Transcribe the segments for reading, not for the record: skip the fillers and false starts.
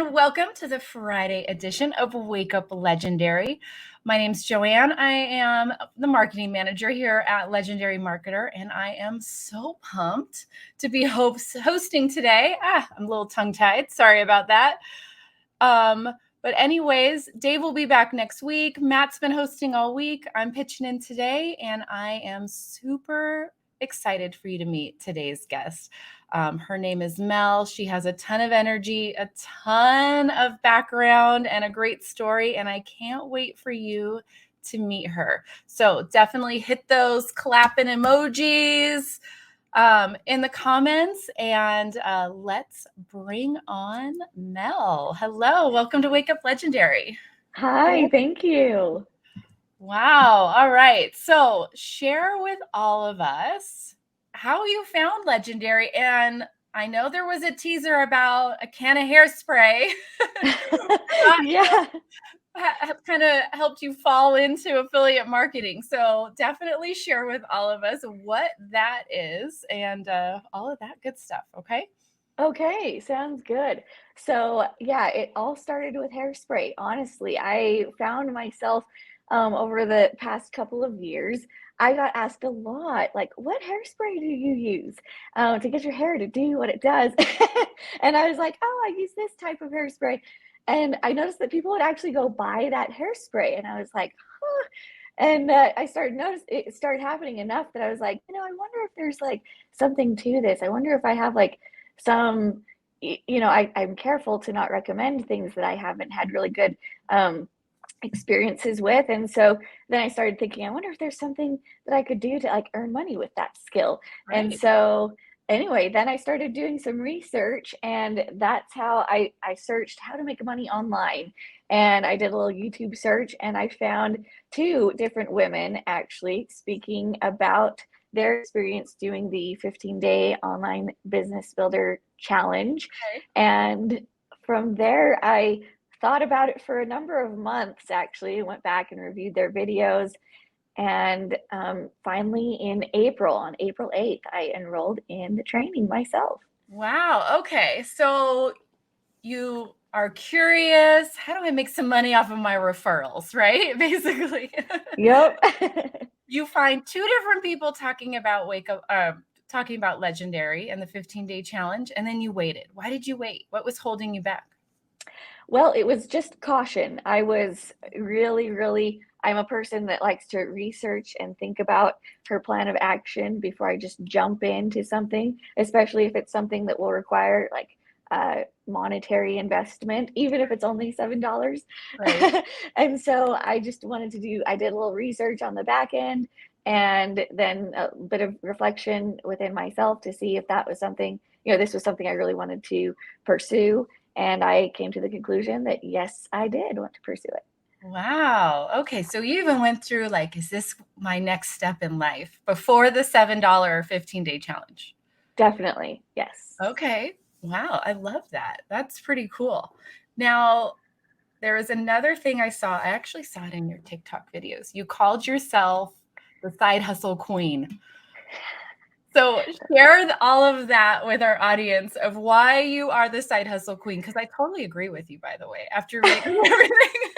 and welcome to the Friday edition of Wake Up Legendary. My name's Joanne. I am the marketing manager here at Legendary Marketer, and I am so pumped to be hosting today. I'm a little tongue-tied. Sorry about that. But anyways, Dave will be back next week. Matt's been hosting all week. I'm pitching in today, and I am super excited for you to meet today's guest. Her name is Mel. She has a ton of energy, a ton of background, and a great story, and I can't wait for you to meet her. So definitely hit those clapping emojis in the comments, and let's bring on Mel. Hello, welcome to Wake Up Legendary. Hi, thank you. Wow. All right. So share with all of us how you found Legendary. And I know there was a teaser about a can of hairspray. Yeah. Kind of helped you fall into affiliate marketing. So definitely share with all of us what that is and all of that good stuff. Okay. Okay, sounds good. So, yeah, it all started with hairspray. Honestly, I found myself over the past couple of years, I got asked a lot, like, what hairspray do you use to get your hair to do what it does? And I was like, oh, I use this type of hairspray. And I noticed that people would actually go buy that hairspray. And I was like, huh. And I started notice it started happening enough that I was like, I wonder if there's like something to this. I wonder if I have like some, I'm careful to not recommend things that I haven't had really good experiences with. And so then I started thinking, I wonder if there's something that I could do to like earn money with that skill. Right. And so anyway, then I started doing some research, and that's how I searched how to make money online. And I did a little YouTube search, and I found two different women actually speaking about their experience doing the 15-day online business builder challenge. Okay. And from there, I thought about it for a number of months, actually. Went back and reviewed their videos. And finally, on April 8th, I enrolled in the training myself. Wow. Okay. So you are curious, how do I make some money off of my referrals, right? Basically. Yep. You find two different people talking about talking about Legendary and the 15-day challenge, and then you waited. Why did you wait? What was holding you back? Well, it was just caution. I was really, I'm a person that likes to research and think about her plan of action before I just jump into something, especially if it's something that will require like monetary investment, even if it's only $7. Right. And so I just I did a little research on the back end, and then a bit of reflection within myself to see if that was something, this was something I really wanted to pursue. And I came to the conclusion that yes, I did want to pursue it. Wow. Okay. So you even went through like, is this my next step in life before the $7 15-day challenge? Definitely. Yes. Okay. Wow. I love that. That's pretty cool. Now, there was another thing I saw. I actually saw it in your TikTok videos. You called yourself the side hustle queen. So share all of that with our audience of why you are the side hustle queen, because I totally agree with you, by the way, after reading everything.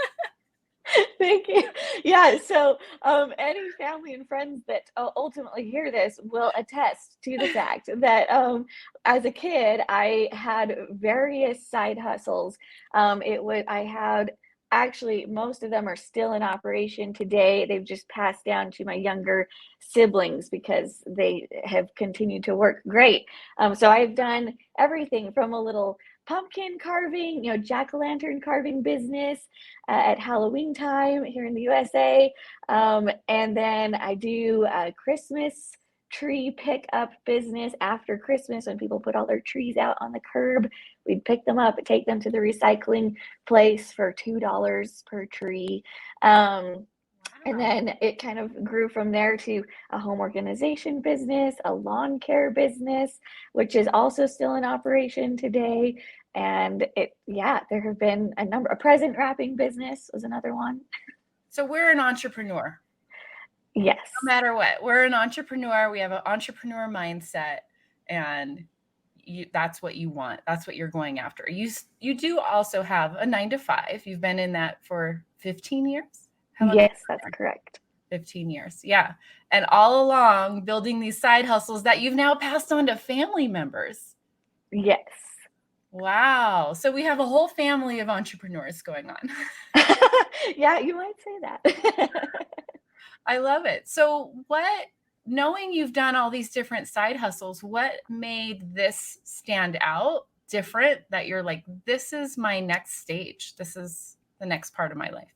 Thank you. Yeah. So, any family and friends that ultimately hear this will attest to the fact that as a kid, I had various side hustles. I had actually, most of them are still in operation today. They've just passed down to my younger siblings because they have continued to work great. So I've done everything from a little pumpkin carving, jack-o'-lantern carving business at Halloween time here in the USA. And then I do a Christmas tree pickup business after Christmas when people put all their trees out on the curb. We'd pick them up and take them to the recycling place for $2 per tree. And then it kind of grew from there to a home organization business, a lawn care business, which is also still in operation today. And there have been a present wrapping business was another one. So we're an entrepreneur. Yes. No matter what, we're an entrepreneur. We have an entrepreneur mindset, and that's what you want. That's what you're going after. You do also have a 9 to 5. You've been in that for 15 years. How long? Yes, that's correct. 15 years. Yeah. And all along building these side hustles that you've now passed on to family members. Yes. Wow. So we have a whole family of entrepreneurs going on. Yeah, you might say that. I love it. So knowing you've done all these different side hustles, what made this stand out different that you're like, this is my next stage? This is the next part of my life.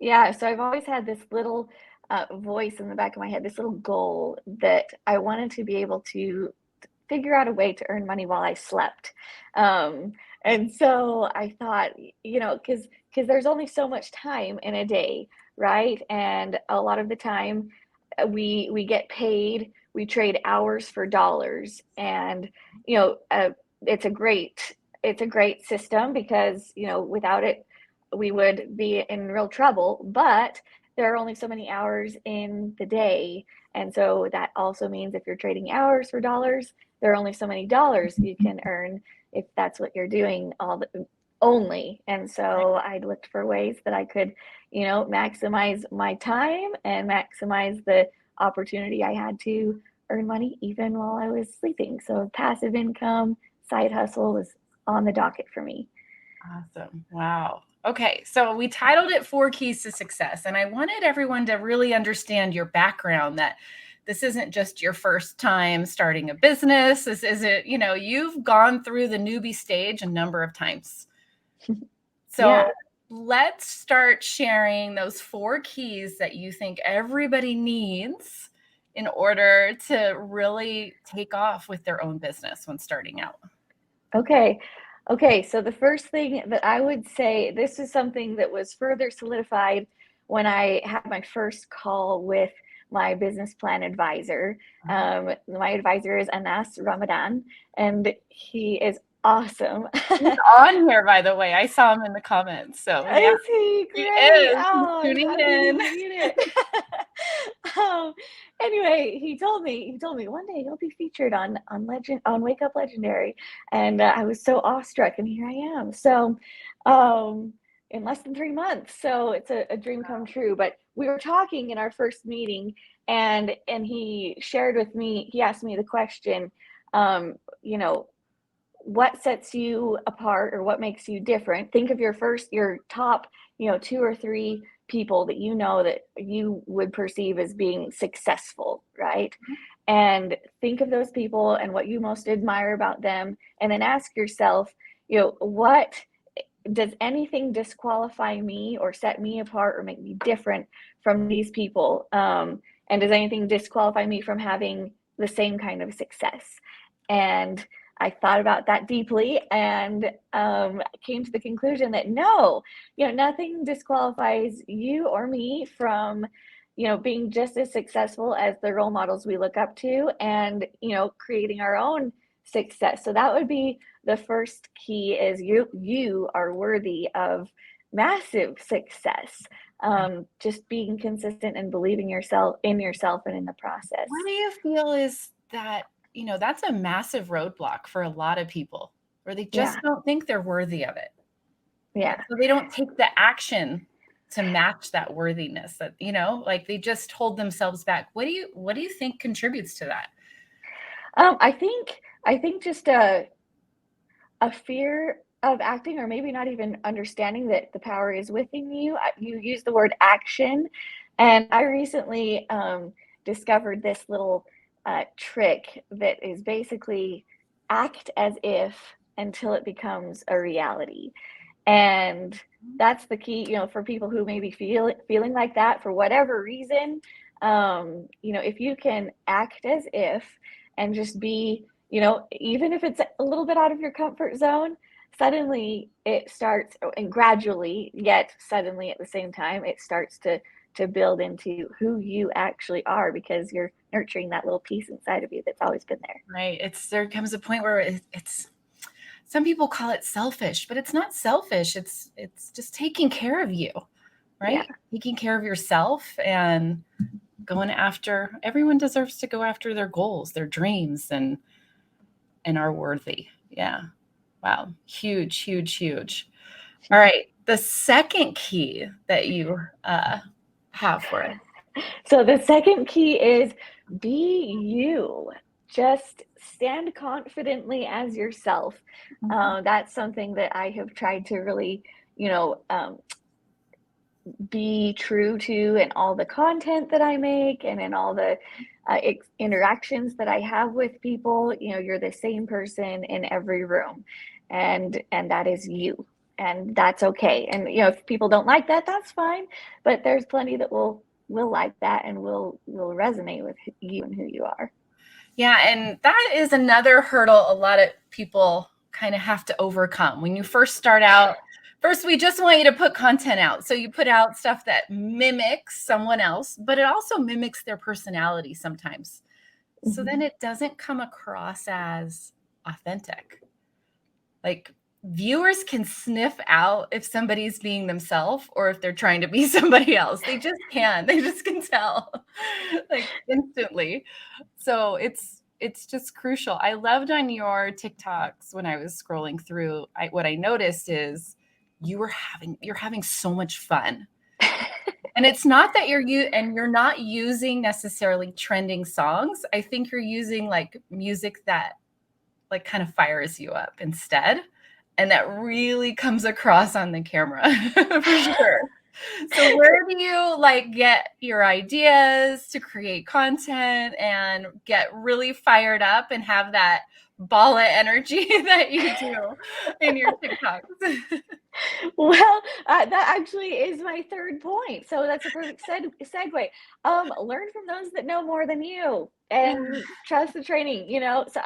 Yeah, so I've always had this little voice in the back of my head, this little goal that I wanted to be able to figure out a way to earn money while I slept. And so I thought, because there's only so much time in a day, right? And a lot of the time we get paid, we trade hours for dollars, and it's a great system because without it we would be in real trouble. But there are only so many hours in the day, and so that also means if you're trading hours for dollars, there are only so many dollars you can earn if that's what you're doing only. And so I looked for ways that I could, maximize my time and maximize the opportunity I had to earn money even while I was sleeping. So passive income, side hustle was on the docket for me. Awesome. Wow. Okay. So we titled it 4 Keys to Success. And I wanted everyone to really understand your background, that this isn't just your first time starting a business. This isn't, you've gone through the newbie stage a number of times. So Yeah. let's start sharing those 4 keys that you think everybody needs in order to really take off with their own business when starting out. Okay, so the first thing that I would say, this is something that was further solidified when I had my first call with my business plan advisor. My advisor is Anas Ramadan, and he is awesome. He's on here, by the way. I saw him in the comments. So yeah, Is he great? he is. Oh, He's I'm tuning in. to read it. Anyway, he told me one day you'll be featured on Wake Up Legendary, and I was so awestruck, and here I am. So, in less than 3 months, so it's a dream come true. But we were talking in our first meeting, and he shared with me. He asked me the question, what sets you apart or what makes you different? Think of your top, 2 or 3 people that that you would perceive as being successful, right? And think of those people and what you most admire about them, and then ask yourself, what does anything disqualify me or set me apart or make me different from these people? And does anything disqualify me from having the same kind of success? And I thought about that deeply and came to the conclusion that no, nothing disqualifies you or me from, being just as successful as the role models we look up to, and, creating our own success. So that would be the first key: is you are worthy of massive success. Just being consistent and believing in yourself and in the process. What do you feel is that, that's a massive roadblock for a lot of people, where they just don't think they're worthy of it. Yeah. So they don't take the action to match that worthiness, that, like they just hold themselves back. What do you think contributes to that? I think just a fear of acting, or maybe not even understanding that the power is within you. You use the word action, and I recently discovered this little trick that is basically act as if until it becomes a reality. And that's the key, for people who may be feeling like that for whatever reason. If you can act as if and just be, even if it's a little bit out of your comfort zone, suddenly it starts, and gradually, yet suddenly at the same time, it starts to build into who you actually are, because you're nurturing that little piece inside of you that's always been there. Right. There comes a point where it's some people call it selfish, but it's not selfish. It's just taking care of you, right? Yeah. Taking care of yourself and everyone deserves to go after their goals, their dreams. And and are worthy. Yeah. Wow. Huge, huge, huge. All right. The second key that you have for us. So the second key is be you. Just stand confidently as yourself. That's something that I have tried to really, you know, be true to in all the content that I make and in all the interactions that I have with people. You know, you're the same person in every room, and that is you, and that's okay. And you know, if people don't like that, that's fine. But there's plenty that will like that and will resonate with you and who you are. Yeah, and that is another hurdle a lot of people kind of have to overcome. When you first start out, first we just want you to put content out. So you put out stuff that mimics someone else, but it also mimics their personality sometimes. So then it doesn't come across as authentic. Like viewers can sniff out if somebody's being themselves or if they're trying to be somebody else. They just can. They just can tell like instantly. So it's just crucial. I loved on your TikToks when I was scrolling through, what I noticed is you're having so much fun. And it's not that you're not using necessarily trending songs. I think you're using like music that like kind of fires you up instead. And that really comes across on the camera for sure. So where do you like get your ideas to create content and get really fired up and have that ball of energy that you do in your TikToks? Well, that actually is my third point. So that's a perfect segue. Learn from those that know more than you and trust the training, you know? So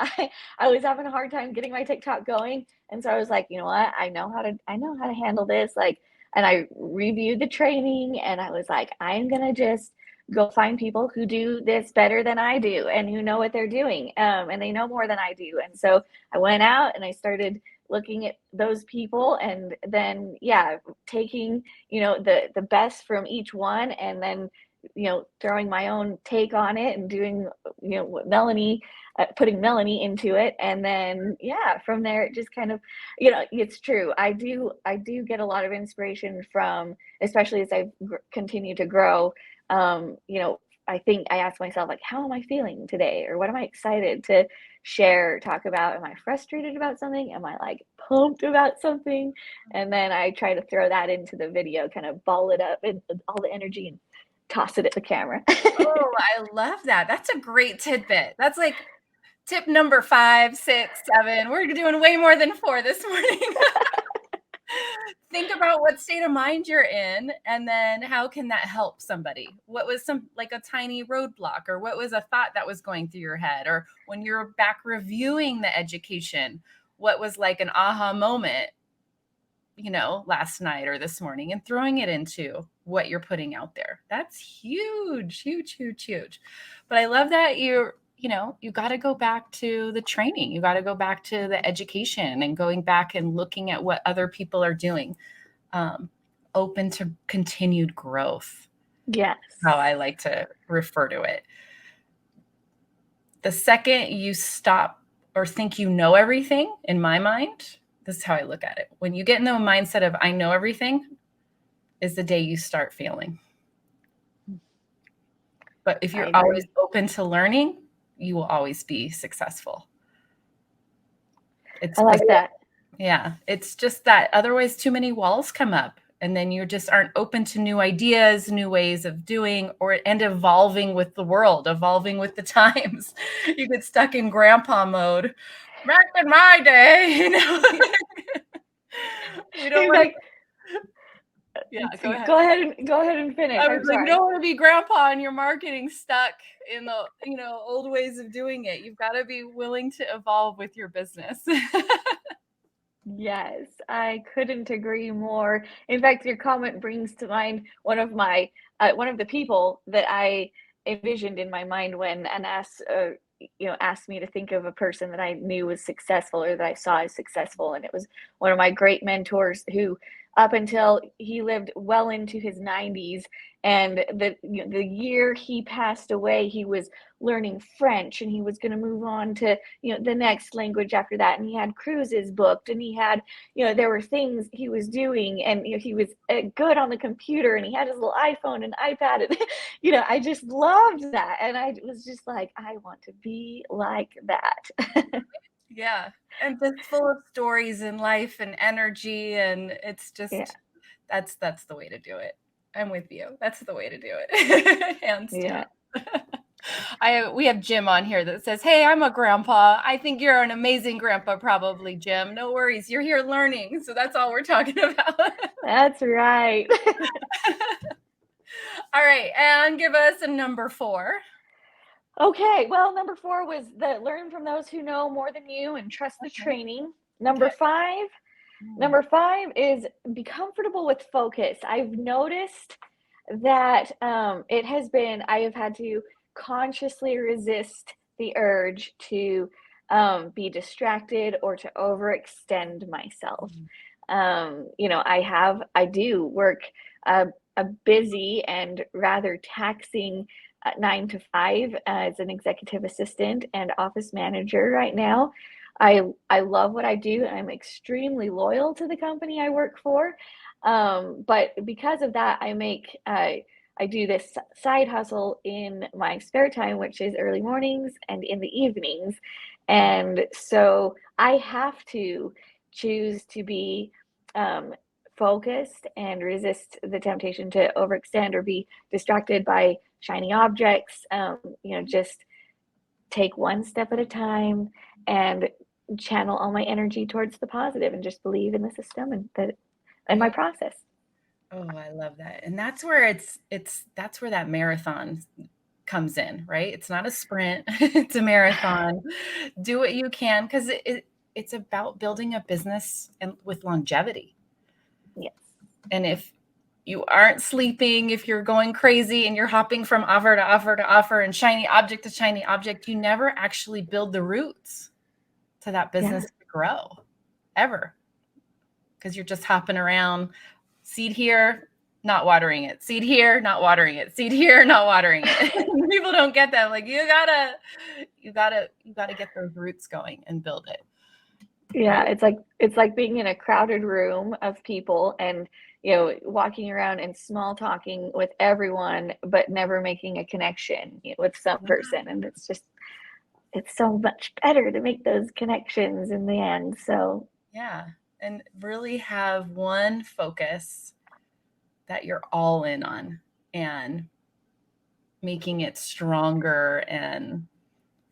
I was having a hard time getting my TikTok going. And so I was like, you know what? I know how to handle this. Like, and I reviewed the training and I was like, I'm going to just go find people who do this better than I do and who know what they're doing. And they know more than I do. And so I went out and I started looking at those people and then taking the best from each one and then throwing my own take on it and doing what Melanie putting Melanie into it, and then from there it just kind of it's true. I do get a lot of inspiration from, especially as I continue to grow. I think I ask myself, like, how am I feeling today, or what am I excited to share, talk about? Am I frustrated about something? Am I like pumped about something? And then I try to throw that into the video, kind of ball it up and all the energy and toss it at the camera. Oh, I love that. That's a great tidbit. That's like tip number 5, 6, 7. We're doing way more than 4 this morning. Think about what state of mind you're in, and then how can that help somebody? What was like a tiny roadblock, or what was a thought that was going through your head? Or when you're back reviewing the education, what was like an aha moment, last night or this morning, and throwing it into what you're putting out there. That's huge, huge, huge, huge. But I love that you got to go back to the training. You got to go back to the education and going back and looking at what other people are doing. Open to continued growth. Yes. How I like to refer to it. The second you stop or think you know everything, in my mind, this is how I look at it. When you get in the mindset of I know everything, is the day you start failing. But if you're always open to learning, you will always be successful. I like that. Yeah. It's just that otherwise too many walls come up, and then you just aren't open to new ideas, new ways of doing, and evolving with the world, evolving with the times. You get stuck in grandpa mode. Back in my day, we don't want like, go ahead. Go ahead and finish. I was like, you don't want to be grandpa and your marketing stuck in the old ways of doing it. You've got to be willing to evolve with your business. Yes, I couldn't agree more. In fact, your comment brings to mind one of the people that I envisioned in my mind when Anas asked me to think of a person that I knew was successful or that I saw as successful, and it was one of my great mentors who up until he lived well into his 90s. And the year he passed away, he was learning French, and he was going to move on to the next language after that. And he had cruises booked, and he had there were things he was doing, and he was good on the computer, and he had his little iPhone and iPad, and I just loved that, and I was just like, I want to be like that. Yeah. And just full of stories and life and energy. And it's just, Yeah. that's the way to do it. I'm with you. That's the way to do it. Hands Yeah. down. We have Jim on here that says, hey, I'm a grandpa. I think you're an amazing grandpa, probably, Jim. No worries. You're here learning. So that's all we're talking about. That's right. All right. And give us a number 4. Okay, well, number 4 was the learn from those who know more than you and trust the training. Number 5 is be comfortable with focus. I've noticed that I have had to consciously resist the urge to be distracted or to overextend myself. I do work a busy and rather taxing 9 to 5 as an executive assistant and office manager right now. I love what I do. I'm extremely loyal to the company I work for. But because of that, I do this side hustle in my spare time, which is early mornings and in the evenings. And so I have to choose to be focused and resist the temptation to overextend or be distracted by shiny objects. Just take one step at a time and channel all my energy towards the positive and just believe in the system and my process. Oh, I love that. And that's where that's where that marathon comes in, right? It's not a sprint, it's a marathon. Do what you can, because it's about building a business and with longevity. Yes. And if you aren't sleeping, if you're going crazy and you're hopping from offer to offer to offer and shiny object to shiny object, you never actually build the roots to that business to grow ever. Because you're just hopping around, seed here, not watering it, seed here, not watering it, seed here, not watering it. People don't get that. Like, you gotta get those roots going and build it. Yeah, right? It's like being in a crowded room of people and walking around and small talking with everyone, but never making a connection with some person. And it's so much better to make those connections in the end. So yeah, and really have one focus that you're all in on and making it stronger and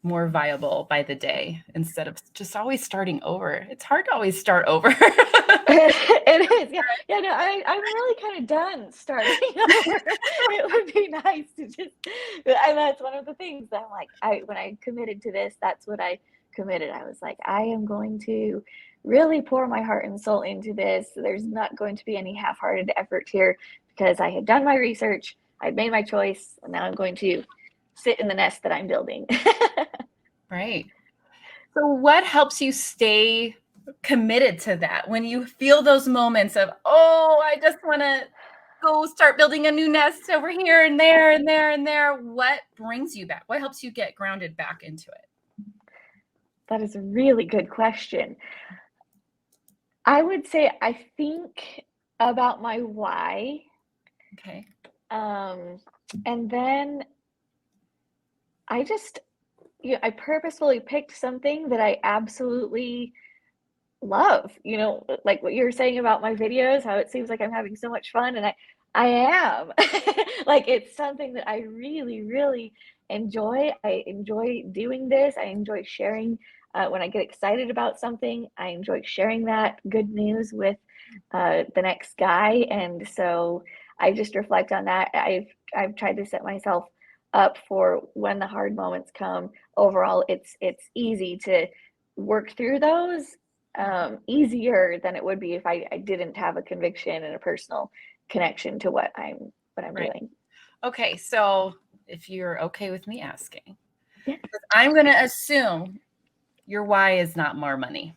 more viable by the day instead of just always starting over. It's hard to always start over. It is. Yeah, no, I'm really kind of done starting over. It would be nice to just, and that's one of the things that I'm like, when I committed to this, that's what I committed. I was like, I am going to really pour my heart and soul into this. There's not going to be any half-hearted effort here, because I had done my research, I'd made my choice, and now I'm going to sit in the nest that I'm building. Right. So what helps you stay committed to that when you feel those moments of, oh, I just want to go start building a new nest over here and there and there and there? What brings you back? What helps you get grounded back into it? That is a really good question. I would say I think about my why. Okay. And then I purposefully picked something that I absolutely love, like what you were saying about my videos, how it seems like I'm having so much fun, and I am. Like, it's something that I really, really enjoy. I enjoy doing this. I enjoy sharing. When I get excited about something, I enjoy sharing that good news with the next guy. And so I just reflect on that. I've tried to set myself up for when the hard moments come. Overall, it's easy to work through those, easier than it would be if I didn't have a conviction and a personal connection to what I'm doing. Okay, so if you're okay with me asking, yeah. I'm going to assume your why is not more money.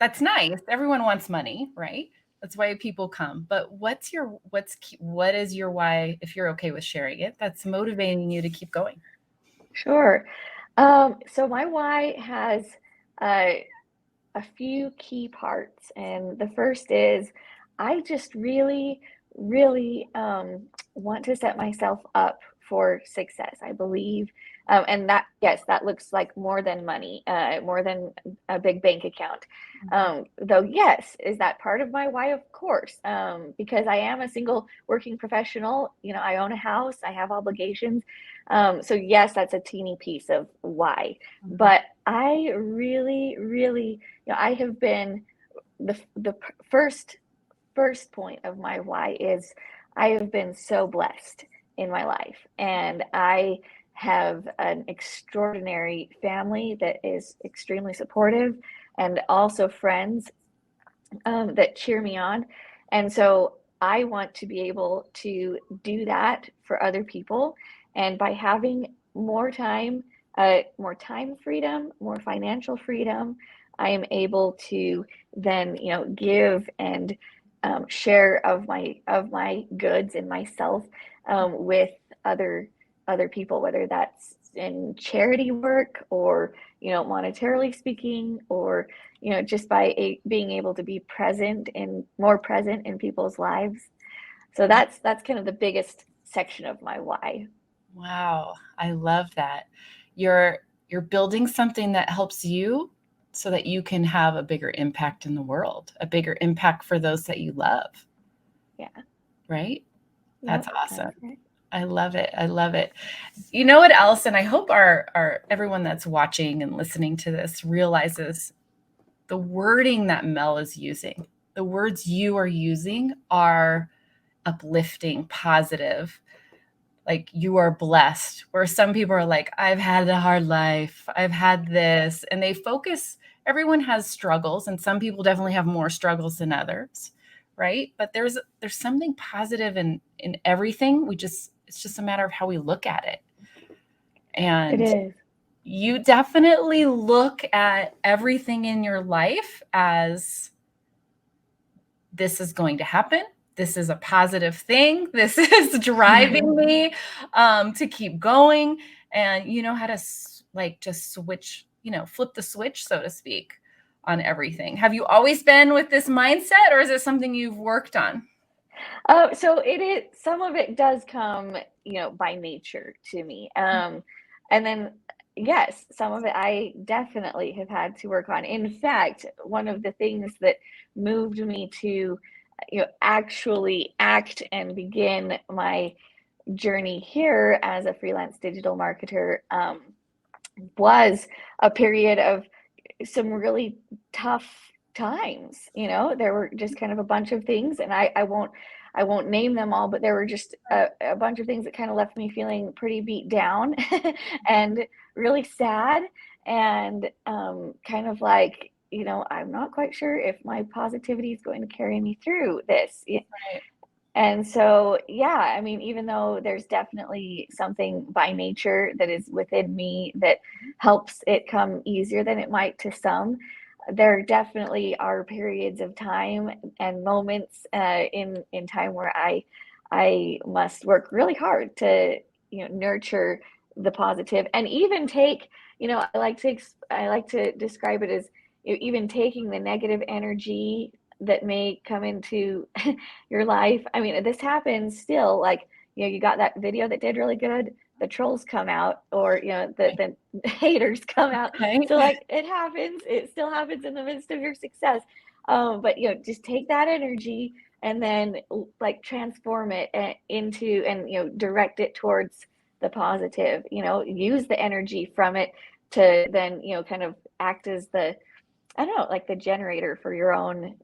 That's nice. Everyone wants money, right? That's why people come. But what is your why, if you're okay with sharing it, that's motivating you to keep going? Sure. So my why has uh, a few key parts. And the first is I just really, really want to set myself up for success. I believe, and that, yes, that looks like more than money, more than a big bank account. Though, yes, is that part of my why? Of course, because I am a single working professional. I own a house, I have obligations. So, yes, that's a teeny piece of why. Mhm. But I really, really, I have been the first point of my why is I have been so blessed in my life, and I have an extraordinary family that is extremely supportive, and also friends that cheer me on. And so I want to be able to do that for other people. And by having more time freedom, more financial freedom, I am able to then, give and share of my goods and myself with other other people, whether that's in charity work or monetarily speaking, or just by being able to be more present in people's lives. So that's kind of the biggest section of my why. Wow, I love that. You're building something that helps you so that you can have a bigger impact in the world, a bigger impact for those that you love, Yeah. right? That's Yep. awesome. That's right. I love it. I love it. You know what else? And I hope our everyone that's watching and listening to this realizes the wording that Mel is using. The words you are using are uplifting, positive, like you are blessed. Where some people are like, I've had a hard life, I've had this, and they focus. Everyone has struggles, and some people definitely have more struggles than others, right? But there's something positive in everything. It's just a matter of how we look at it. It And is. you definitely look at everything in your life as this is going to happen. This is a positive thing. This is driving me to keep going. And you know how to like just switch, flip the switch, so to speak, on everything. Have you always been with this mindset, or is it something you've worked on? So it is, some of it does come, by nature to me. And then, yes, some of it I definitely have had to work on. In fact, one of the things that moved me to, actually act and begin my journey here as a freelance digital marketer, was a period of some really tough times. There were just kind of a bunch of things, and I won't name them all, but there were just a bunch of things that kind of left me feeling pretty beat down and really sad, and kind of like, I'm not quite sure if my positivity is going to carry me through this. Right. And so, yeah, I mean, even though there's definitely something by nature that is within me that helps it come easier than it might to some, there definitely are periods of time and moments in time where I must work really hard to nurture the positive, and even take, I like to describe it as even taking the negative energy that may come into your life. I mean, this happens still. Like, you got that video that did really good, the trolls come out, or the haters come out. Right. So, like, it happens. It still happens in the midst of your success. But just take that energy and then like transform it into, and direct it towards the positive. Use the energy from it to then kind of act as the, I don't know, like the generator for your own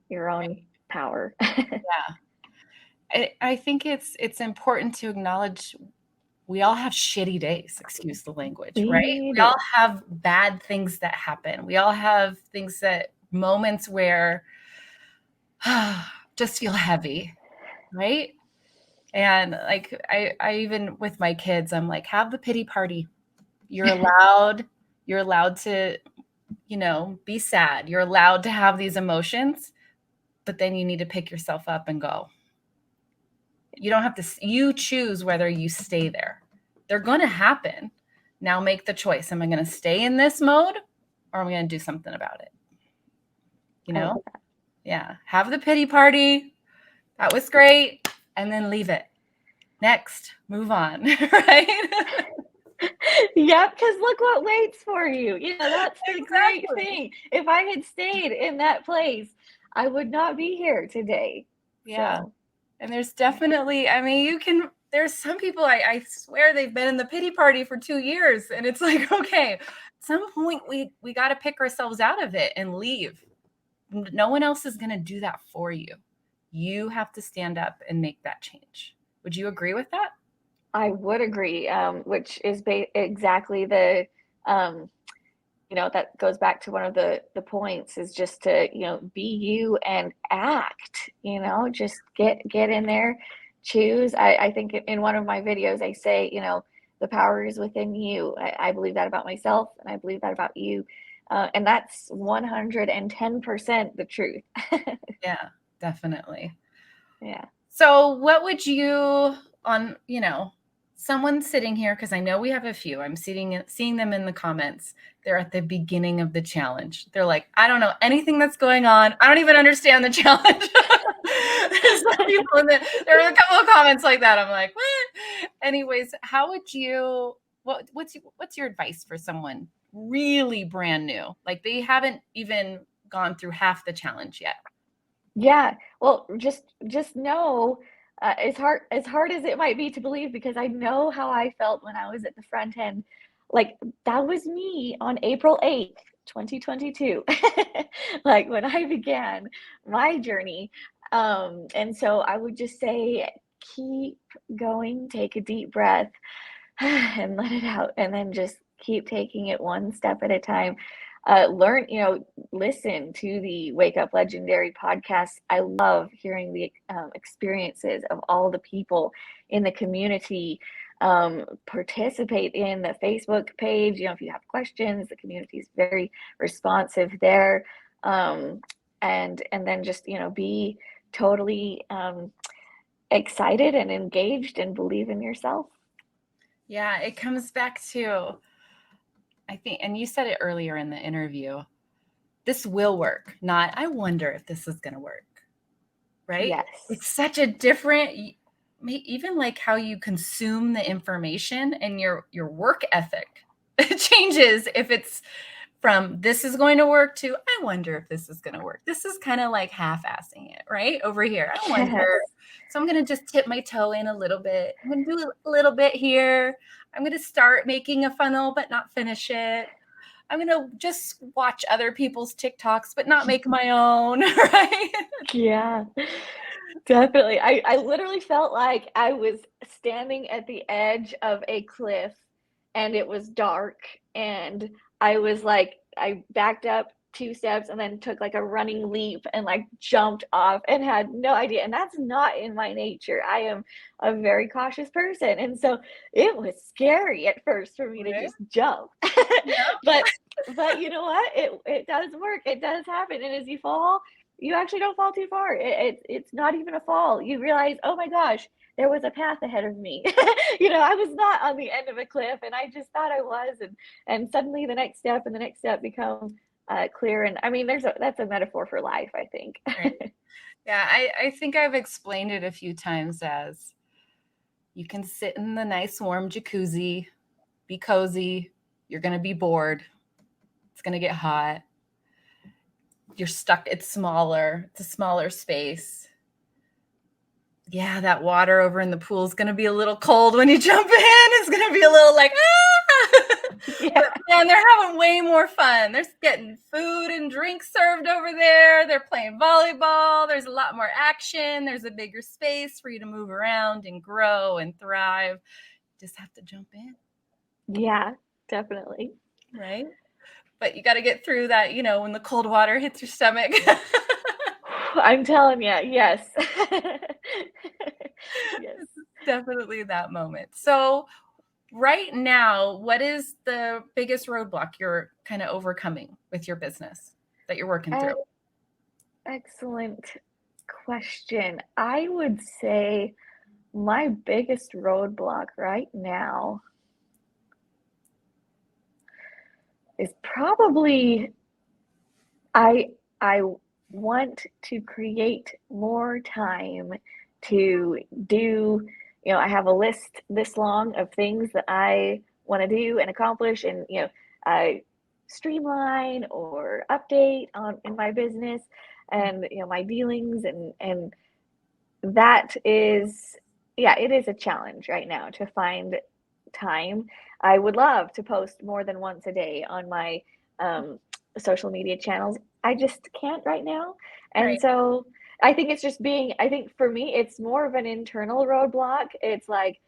power. Yeah. I think it's important to acknowledge we all have shitty days, excuse the language, right? We We all do. have bad things that happen. We all have things that moments where just feel heavy, right? And like I even with my kids, I'm like, have the pity party. You're allowed, you're allowed to, be sad. You're allowed to have these emotions, but then you need to pick yourself up and go. You don't have to, you choose whether you stay there. They're going to happen. Now make the choice. Am I going to stay in this mode or am I going to do something about it? You know? Yeah. Have the pity party. That was great. And then leave it. Next, move on. Right? Yeah, because look what waits for you. You know, that's the Exactly. great thing. If I had stayed in that place, I would not be here today. Yeah. So. And there's definitely, I mean, there's some people, I swear they've been in the pity party for 2 years. And it's like, okay, at some point we got to pick ourselves out of it and leave. No one else is going to do that for you. You have to stand up and make that change. Would you agree with that? I would agree, which is exactly the, that goes back to one of the points is just to, be you and act, just get in there, choose. I think in one of my videos, I say, the power is within you. I believe that about myself and I believe that about you. And that's 110% the truth. Yeah, definitely. Yeah. So what would you someone sitting here, because I know we have a few, I'm seeing them in the comments. They're at the beginning of the challenge. They're like, I don't know anything that's going on. I don't even understand the challenge. There's some people there are a couple of comments like that. I'm like, what? Anyways, how would you, what's your advice for someone really brand new? Like they haven't even gone through half the challenge yet. Yeah. Well, just know, as hard as it might be to believe, because I know how I felt when I was at the front end. Like that was me on April 8th, 2022. Like when I began my journey. And so I would just say, keep going, take a deep breath and let it out, and then just keep taking it one step at a time. Learn, listen to the Wake Up Legendary podcast. I love hearing the experiences of all the people in the community. Participate in the Facebook page. If you have questions, the community is very responsive there. And then just, be totally excited and engaged and believe in yourself. Yeah, it comes back to, I think, and you said it earlier in the interview, this will work, not I wonder if this is going to work, right? Yes. It's such a different, even like how you consume the information and your work ethic changes if it's from this is going to work to I wonder if this is going to work. This is kind of like half-assing it, right? Over here, I wonder. Yes. So I'm going to just tip my toe in a little bit. I'm going to do a little bit here. I'm going to start making a funnel, but not finish it. I'm going to just watch other people's TikToks, but not make my own, right? Yeah, definitely. I literally felt like I was standing at the edge of a cliff and it was dark, and I was like, I backed up 2 steps and then took like a running leap and like jumped off and had no idea. And that's not in my nature. I am a very cautious person. And so it was scary at first for me to Right? just jump. Yeah. But you know what? It does work. It does happen. And as you fall, you actually don't fall too far. It's not even a fall. You realize, oh my gosh, there was a path ahead of me. I was not on the end of a cliff, and I just thought I was, and suddenly the next step and the next step become clear. And I mean, that's a metaphor for life, I think. Right. Yeah, I think I've explained it a few times as you can sit in the nice warm jacuzzi, be cozy. You're going to be bored. It's going to get hot. You're stuck. It's smaller. It's a smaller space. Yeah, that water over in the pool is going to be a little cold when you jump in. It's going to be a little like, ah! Yeah. But man, they're having way more fun. They're getting food and drinks served over there. They're playing volleyball. There's a lot more action. There's a bigger space for you to move around and grow and thrive. You just have to jump in. Yeah, definitely. Right? But you got to get through that, when the cold water hits your stomach. I'm telling you, yes. Yes. Definitely that moment. So right now, what is the biggest roadblock you're kind of overcoming with your business that you're working through? Excellent question. I would say my biggest roadblock right now is probably I want to create more time to do, I have a list this long of things that I want to do and accomplish and, streamline or update on in my business and, my dealings and that is, yeah, it is a challenge right now to find time. I would love to post more than once a day on my social media channels. I just can't right now. And Right. so I think it's just I think for me, it's more of an internal roadblock. It's like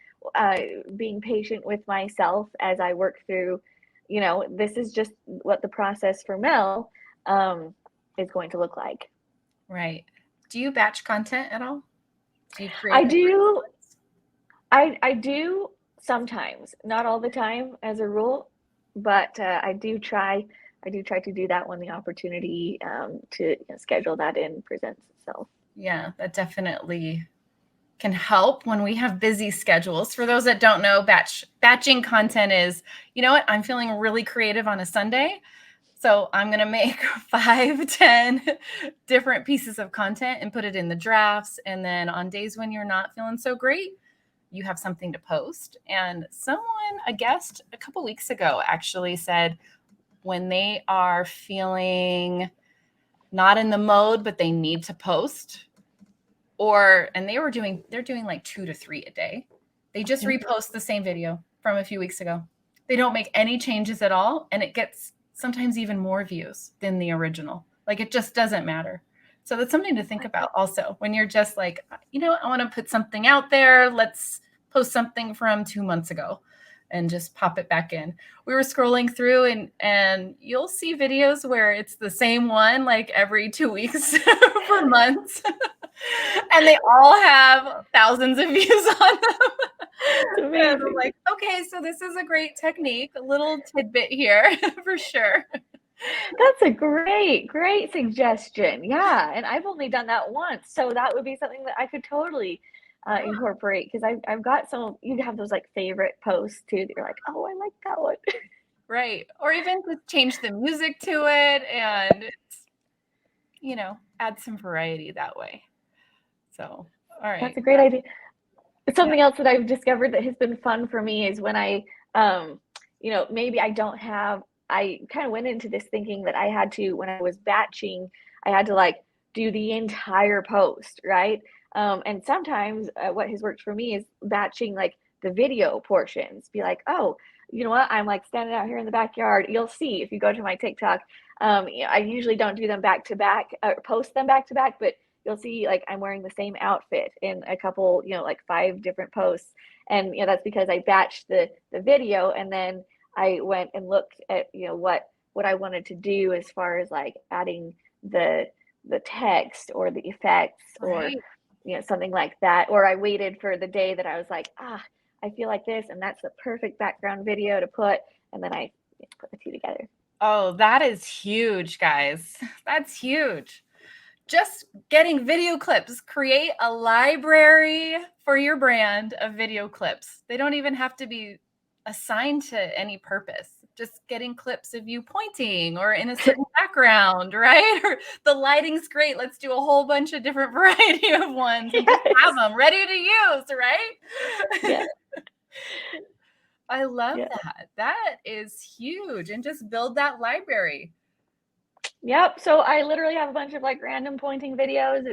being patient with myself as I work through, this is just what the process for Mel is going to look like. Right. Do you batch content at all? Do you create? I do. I do sometimes, not all the time as a rule, but I do try. I do try to do that when the opportunity to schedule that in presents itself. Yeah, that definitely can help when we have busy schedules. For those that don't know, batching content is, you know what, I'm feeling really creative on a Sunday. So I'm going to make 5, 10 different pieces of content and put it in the drafts. And then on days when you're not feeling so great, you have something to post. And a guest a couple weeks ago actually said when they are feeling not in the mode, but they need to post, and they're doing like 2 to 3 a day. They just repost the same video from a few weeks ago. They don't make any changes at all. And it gets sometimes even more views than the original. Like it just doesn't matter. So that's something to think about also when you're just like, I want to put something out there. Let's post something from 2 months ago and just pop it back in. We were scrolling through and you'll see videos where it's the same one like every 2 weeks for months. And they all have thousands of views on them. And I'm like, okay, so this is a great technique, a little tidbit here for sure. That's a great suggestion. Yeah, and I've only done that once, so that would be something that I could totally incorporate because I've got some. You have those like favorite posts too that you're like, oh, I like that one. Right, or even just change the music to it and add some variety that way. So, all right, that's a great idea. Something else that I've discovered that has been fun for me is when I, maybe I don't have. I kind of went into this thinking that I had to, when I was batching, I had to like do the entire post, right? And sometimes what has worked for me is batching like the video portions. Be like, oh, you know what? I'm like standing out here in the backyard. You'll see if you go to my TikTok. I usually don't do them back to back, post them back to back, but you'll see like I'm wearing the same outfit in a couple, like 5 different posts. And that's because I batched the video and then I went and looked at, what I wanted to do as far as like adding the text or the effects or, something like that. Or I waited for the day that I was like, I feel like this, and that's the perfect background video to put. And then I put the 2 together. Oh, that is huge, guys. That's huge. Just getting video clips. Create a library for your brand of video clips. They don't even have to be assigned to any purpose. Just getting clips of you pointing or in a certain background, right? Or the lighting's great. Let's do a whole bunch of different variety of ones and just have them ready to use, right? Yeah. I love that. That is huge. And just build that library. Yep. So I literally have a bunch of like random pointing videos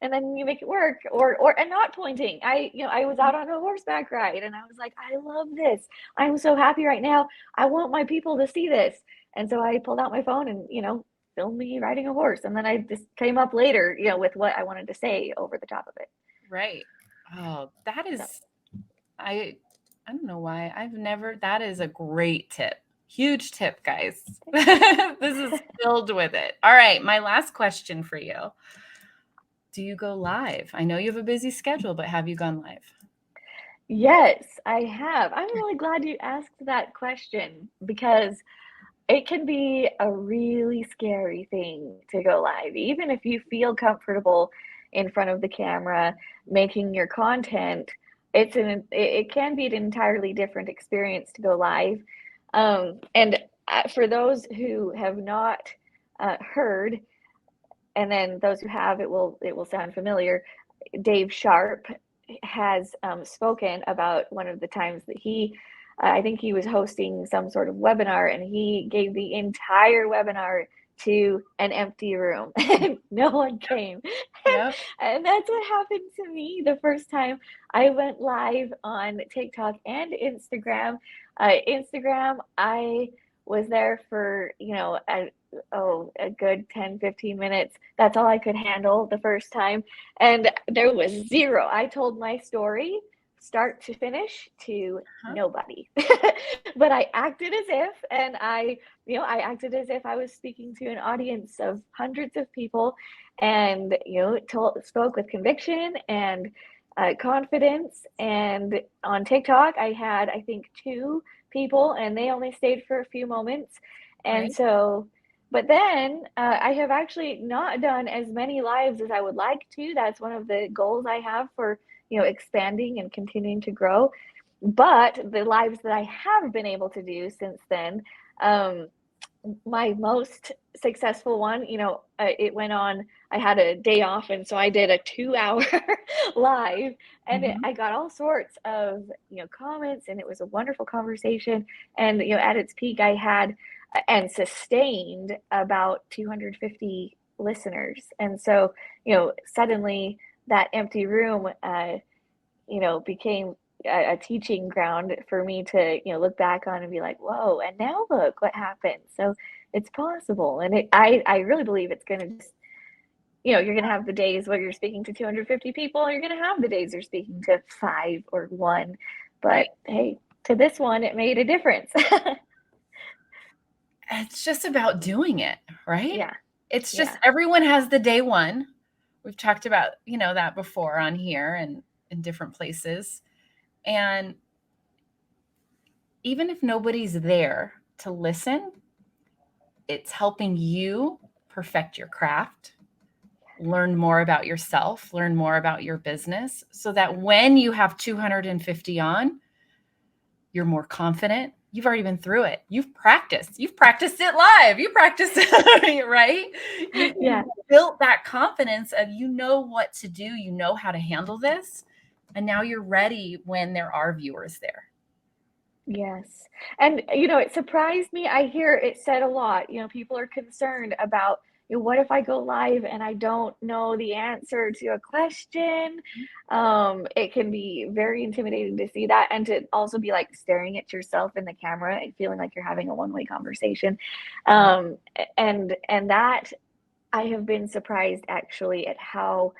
and then you make it work or and not pointing. I was out on a horseback ride and I was like, I love this. I'm so happy right now. I want my people to see this. And so I pulled out my phone and, filmed me riding a horse. And then I just came up later, with what I wanted to say over the top of it. Right. Oh, that is, I don't know why that is a great tip. Huge tip, guys. This is filled with it. All right. My last question for you. Do you go live? I know you have a busy schedule, but have you gone live? Yes, I have. I'm really glad you asked that question because it can be a really scary thing to go live. Even if you feel comfortable, in front of the camera, making your content, it can be an entirely different experience to go live. And for those who have not heard, and then those who have, it will sound familiar. Dave Sharpe has spoken about one of the times that I think he was hosting some sort of webinar, and he gave the entire webinar to an empty room and no one came. Yep. And that's what happened to me the first time I went live on TikTok and Instagram. Instagram, I was there for, a good 10-15 minutes. That's all I could handle the first time. And there was zero. I told my story start to finish to nobody. But I acted as if, and I acted as if I was speaking to an audience of hundreds of people, and spoke with conviction and confidence. And on TikTok, I had, I think, 2 people, and they only stayed for a few moments. And Right. so, but then I have actually not done as many lives as I would like to. That's one of the goals I have for expanding and continuing to grow. But the lives that I have been able to do since then, my most successful one, it went on, I had a day off, and so I did a 2-hour live, and I got all sorts of comments, and it was a wonderful conversation. And at its peak, I had and sustained about 250 listeners. And so suddenly that empty room became a teaching ground for me to look back on and be like, whoa, and now look what happened. So it's possible. And I really believe it's going to just, you're going to have the days where you're speaking to 250 people, and you're going to have the days you're speaking to 5 or 1. But hey, to this one, it made a difference. It's just about doing it, right? Yeah. It's just everyone has the day one. We've talked about, that before on here and in different places. And even if nobody's there to listen, it's helping you perfect your craft, learn more about yourself, learn more about your business, so that when you have 250 on, you're more confident. You've already been through it. You've practiced it live. You practiced it, right? You built that confidence of, what to do. You know how to handle this. And now you're ready when there are viewers there. Yes. And, it surprised me. I hear it said a lot, people are concerned about, what if I go live and I don't know the answer to a question? It can be very intimidating to see that, and to also be like staring at yourself in the camera and feeling like you're having a one-way conversation. And that, I have been surprised actually at how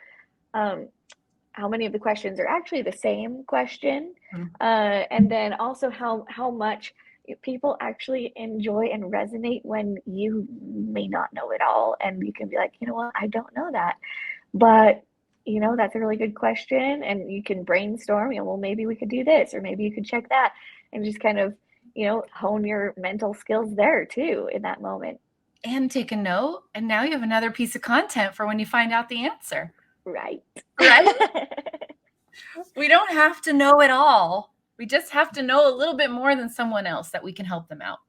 many of the questions are actually the same question. And then also how much people actually enjoy and resonate when you may not know it all, and you can be like, what, I don't know that, but that's a really good question, and you can brainstorm, well, maybe we could do this, or maybe you could check that, and just kind of hone your mental skills there too in that moment, and take a note, and now you have another piece of content for when you find out the answer. Right. We don't have to know it all. We just have to know a little bit more than someone else, that we can help them out.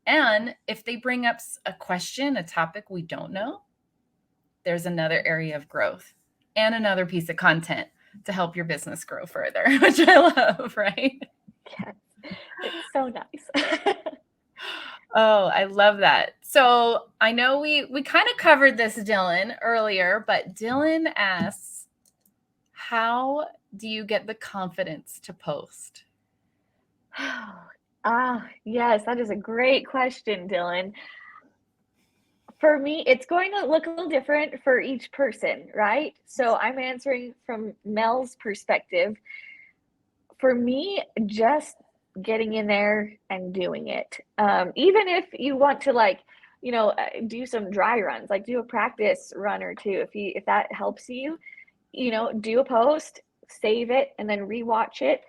And if they bring up a question, a topic we don't know, there's another area of growth and another piece of content to help your business grow further, which I love, right? Yes. It's so nice. Oh, I love that. So I know we kind of covered this, Dylan, earlier, but Dylan asks, how do you get the confidence to post? Yes, that is a great question, Dylan. For me, it's going to look a little different for each person, right? So I'm answering from Mel's perspective. For me, just getting in there and doing it. Even if you want to do some dry runs, like do a practice run or two, if that helps you, do a post, save it, and then rewatch it.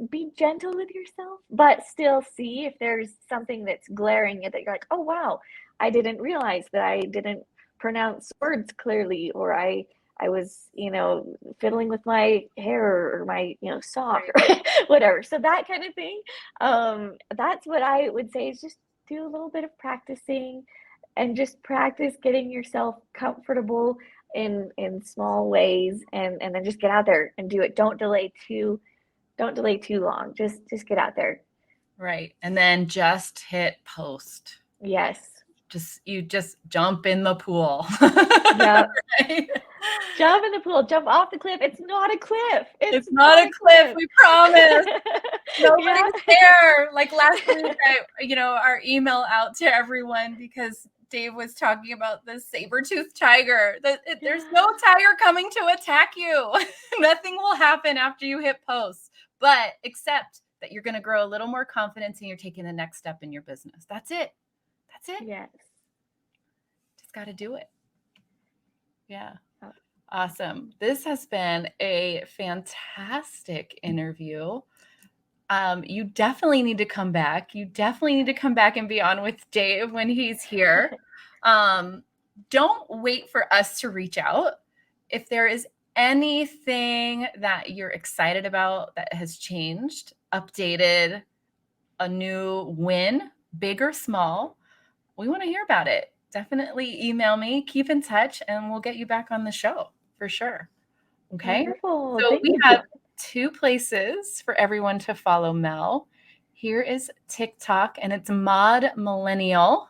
Be gentle with yourself, but still see if there's something that's glaring that you're like, oh wow, I didn't realize that I didn't pronounce words clearly, or I I was, fiddling with my hair or my, sock or whatever. So that kind of thing. That's what I would say is just do a little bit of practicing and just practice getting yourself comfortable in small ways and then just get out there and do it. Don't delay too long. Just get out there. Right. And then just hit post. Yes. You just jump in the pool. Yep. Right? Jump in the pool, jump off the cliff. It's not a cliff. It's not a cliff, we promise. Nobody's there. Like last week, our email out to everyone because Dave was talking about the saber-toothed tiger. There's no tiger coming to attack you. Nothing will happen after you hit post, but except that you're going to grow a little more confidence and you're taking the next step in your business. That's it. Yes. Just got to do it. Yeah. Awesome. This has been a fantastic interview. You definitely need to come back. You definitely need to come back and be on with Dave when he's here. Don't wait for us to reach out. If there is anything that you're excited about that has changed, updated, a new win, big or small, we want to hear about it. Definitely email me, keep in touch, and we'll get you back on the show for sure. Okay. Wonderful. So we have 2 places for everyone to follow Mel. Here is TikTok, and it's Mod Millennial,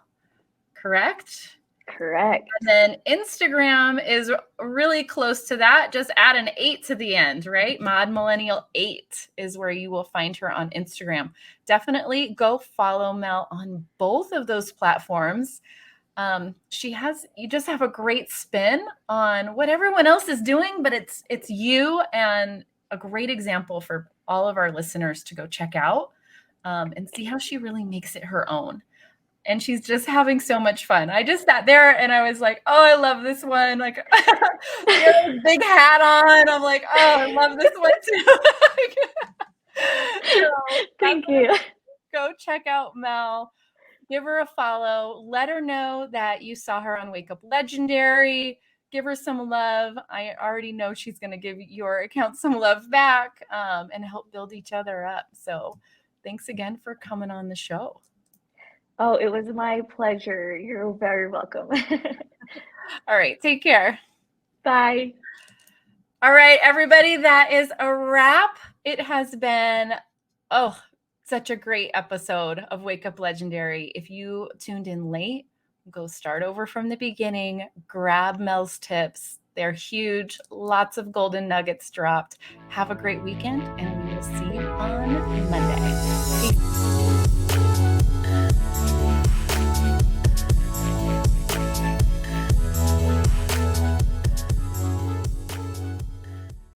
correct? Correct. And then Instagram is really close to that. Just add an 8 to the end, right? Mod Millennial 8 is where you will find her on Instagram. Definitely go follow Mel on both of those platforms. You just have a great spin on what everyone else is doing, but it's you and a great example for all of our listeners to go check out and see how she really makes it her own. And she's just having so much fun. I just sat there and I was like, oh, I love this one. Like, big hat on. I'm like, oh, I love this one too. So, Thank you. Go check out Mel. Give her a follow. Let her know that you saw her on Wake Up Legendary. Give her some love. I already know she's going to give your account some love back and help build each other up. So thanks again for coming on the show. Oh, it was my pleasure. You're very welcome. All right. Take care. Bye. All right, everybody. That is a wrap. It has been, such a great episode of Wake Up Legendary. If you tuned in late, go start over from the beginning. Grab Mel's tips. They're huge. Lots of golden nuggets dropped. Have a great weekend, and we will see you on Monday. Peace.